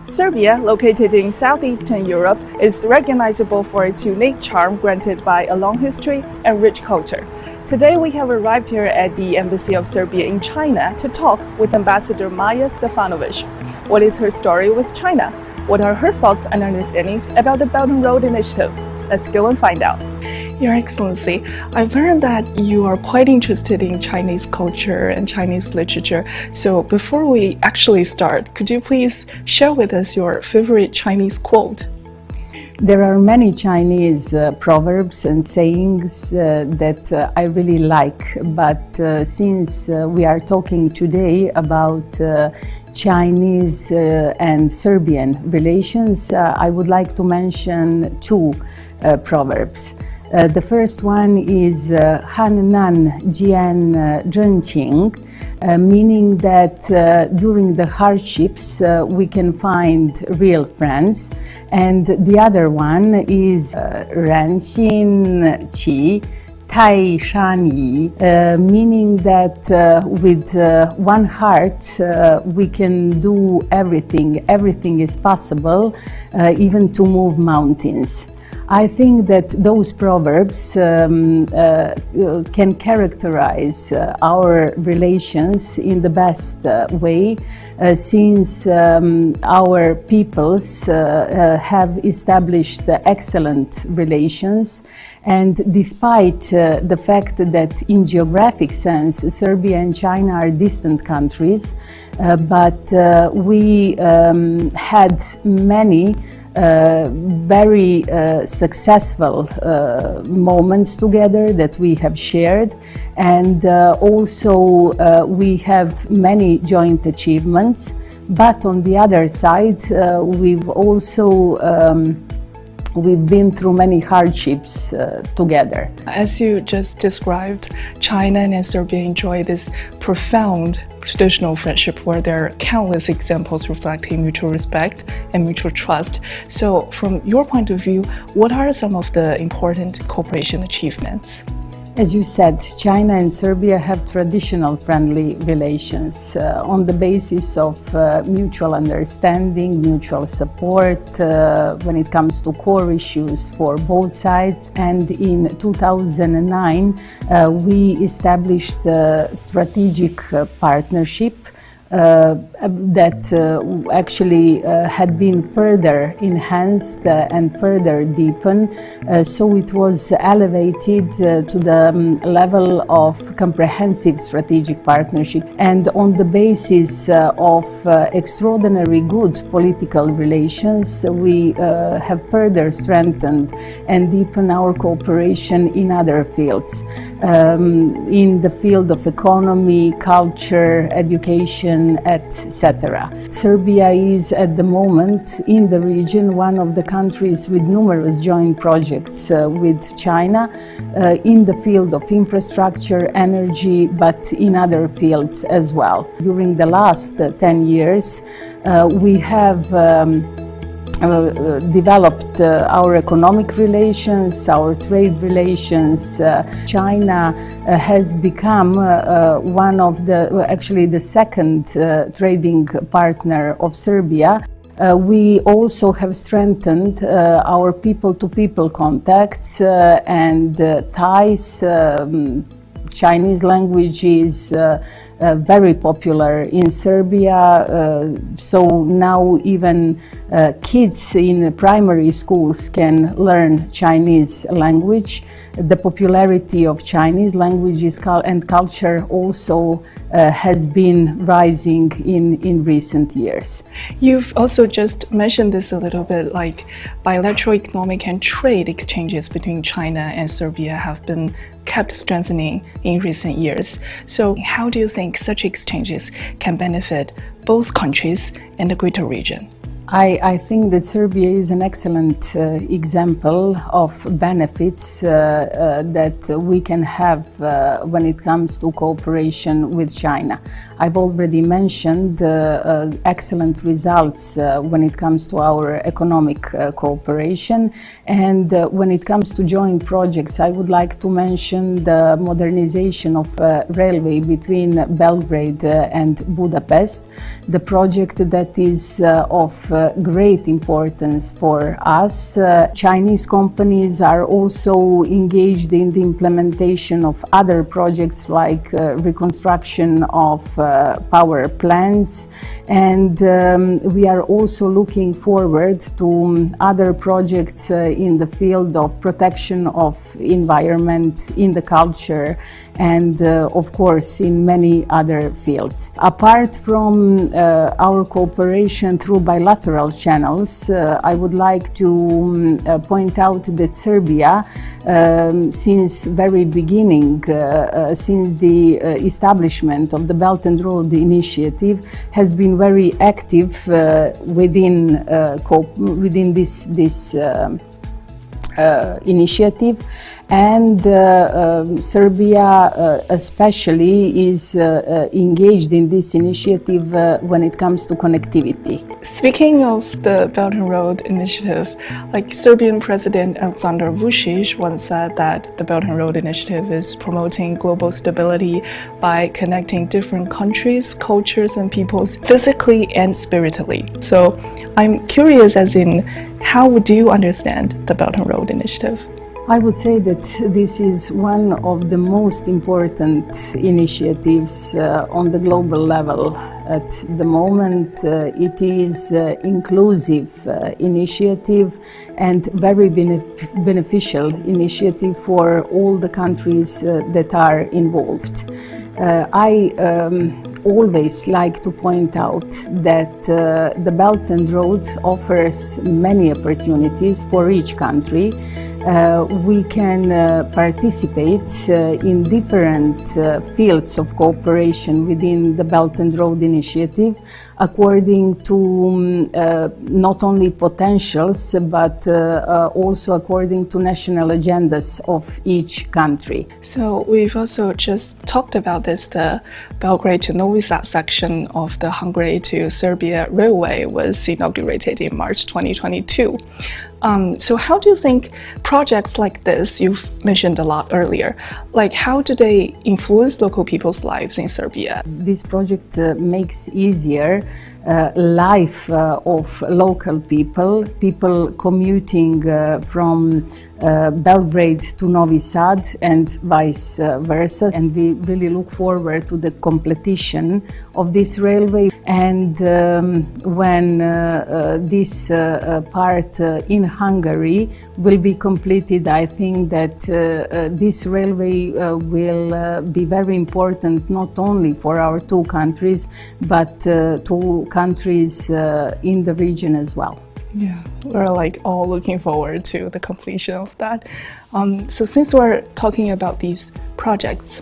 Serbia, located in southeastern Europe, is recognizable for its unique charm granted by a long history and rich culture. Today we have arrived here at the Embassy of Serbia in China to talk with Ambassador Maja Stefanovic. What is her story with China? What are her thoughts and understandings about the Belt and Road Initiative? Let's go and find out. Your Excellency, I've learned that you are quite interested in Chinese culture and Chinese literature. So before we actually start, could you please share with us your favorite Chinese quote? There are many Chinese proverbs and sayings that I really like, but since we are talking today about Chinese and Serbian relations, I would like to mention two proverbs. The first one is Han Nan Jian Zhen Qing, meaning that during the hardships we can find real friends. And the other one is Ran Xin Qi Tai Shan Yi, meaning that with one heart we can do everything. Everything is possible, even to move mountains. I think that those proverbs can characterize our relations in the best way, since our peoples have established excellent relations, and despite the fact that in geographic sense Serbia and China are distant countries, but we had many very successful moments together that we have shared, and also we have many joint achievements. But on the other side, we've been through many hardships together. As you just described, China and Serbia enjoy this profound traditional friendship where there are countless examples reflecting mutual respect and mutual trust. So from your point of view, what are some of the important cooperation achievements? As you said, China and Serbia have traditional friendly relations on the basis of mutual understanding, mutual support when it comes to core issues for both sides. And in 2009, we established a strategic partnership that actually had been further enhanced and further deepened, so it was elevated to the level of comprehensive strategic partnership. And on the basis of extraordinary good political relations, we have further strengthened and deepened our cooperation in other fields, in the field of economy, culture, education, etc. Serbia is at the moment in the region one of the countries with numerous joint projects with China in the field of infrastructure, energy, but in other fields as well. During the last 10 years, we have developed our economic relations, our trade relations. China has become one of actually the second trading partner of Serbia. We also have strengthened our people-to-people contacts and ties. Chinese language is very popular in Serbia, so now even kids in primary schools can learn Chinese language. The popularity of Chinese languages and culture also has been rising in recent years. You've also just mentioned this a little bit, like bilateral economic and trade exchanges between China and Serbia have been kept strengthening in recent years. So how do you think such exchanges can benefit both countries and the greater region? I think that Serbia is an excellent example of benefits that we can have when it comes to cooperation with China. I've already mentioned excellent results when it comes to our economic cooperation, and when it comes to joint projects, I would like to mention the modernization of railway between Belgrade and Budapest, the project that is of great importance for us. Chinese companies are also engaged in the implementation of other projects like reconstruction of power plants, and we are also looking forward to other projects in the field of protection of environment, in the culture, and of course in many other fields. Apart from our cooperation through bilateral channels, I would like to point out that Serbia, since very beginning, since the establishment of the Belt and Road Initiative, has been very active within this initiative, and Serbia especially is engaged in this initiative when it comes to connectivity. Speaking of the Belt and Road Initiative, like Serbian President Aleksandar Vučić once said that the Belt and Road Initiative is promoting global stability by connecting different countries, cultures, and peoples physically and spiritually. So I'm curious, as in, how would you understand the Belt and Road Initiative? I would say that this is one of the most important initiatives on the global level. At the moment, it is inclusive initiative and very beneficial initiative for all the countries that are involved. I always like to point out that the Belt and Road offers many opportunities for each country. We can participate in different fields of cooperation within the Belt and Road Initiative according to not only potentials but also according to national agendas of each country. So we've also just talked about this, the Belgrade to Novi Sad section of the Hungary to Serbia railway was inaugurated in March 2022. So how do you think projects like this, you've mentioned a lot earlier, like how do they influence local people's lives in Serbia? This project makes easier life of local people commuting from Belgrade to Novi Sad and vice versa. And we really look forward to the completion of this railway. And when this part in Hungary will be completed, I think that this railway will be very important not only for our two countries, but to countries in the region as well. Yeah, we're like all looking forward to the completion of that. So since we're talking about these projects,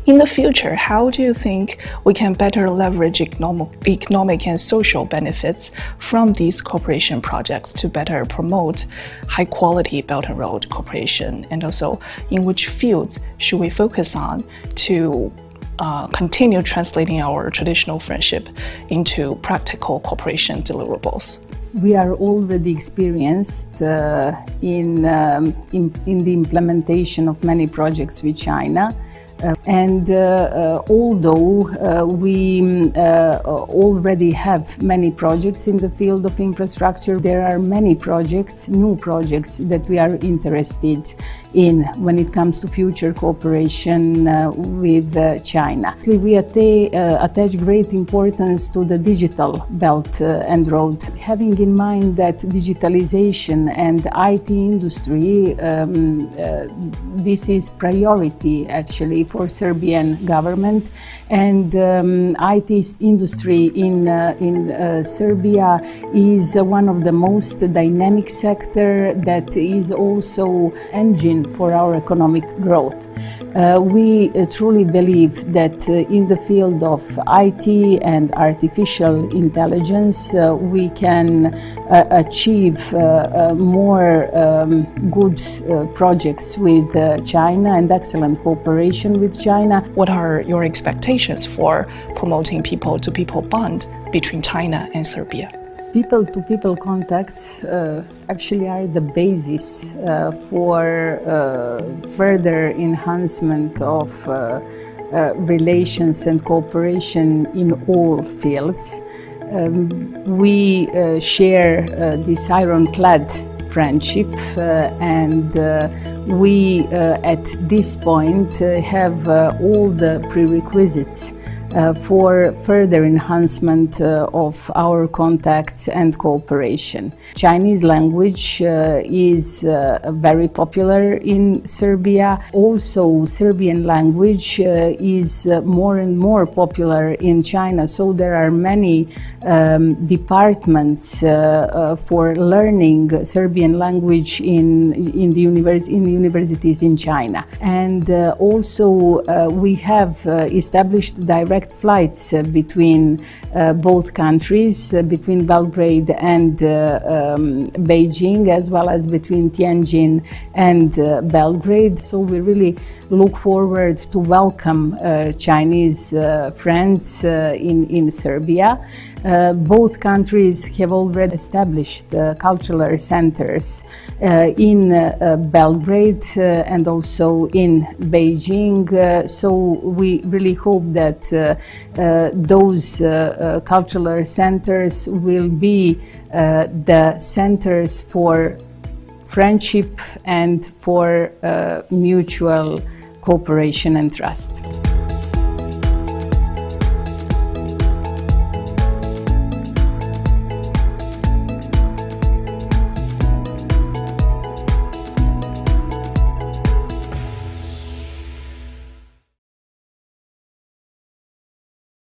in the future, how do you think we can better leverage economic and social benefits from these cooperation projects to better promote high-quality Belt and Road cooperation? And also, in which fields should we focus on to continue translating our traditional friendship into practical cooperation deliverables? We are already experienced in the implementation of many projects with China. And although we already have many projects in the field of infrastructure, there are many projects, new projects that we are interested in when it comes to future cooperation with China. We attach great importance to the digital Belt and Road, having in mind that digitalization and IT industry, this is priority actually for Serbian government, and IT industry in Serbia is one of the most dynamic sector that is also engine for our economic growth. We truly believe that in the field of IT and artificial intelligence we can achieve more good projects with China and excellent cooperation with China. What are your expectations for promoting people-to-people bond between China and Serbia? People-to-people contacts actually are the basis for further enhancement of relations and cooperation in all fields. We share this ironclad friendship, and we at this point have all the prerequisites for further enhancement of our contacts and cooperation. Chinese language is very popular in Serbia. Also, Serbian language is more and more popular in China, so there are many departments for learning Serbian language in the universities in China. And also we have established direct flights between both countries, between Belgrade and Beijing, as well as between Tianjin and Belgrade. So we really look forward to welcome Chinese friends in Serbia. Both countries have already established cultural centers in Belgrade and also in Beijing. So we really hope that those cultural centers will be the centers for friendship and for mutual cooperation and trust.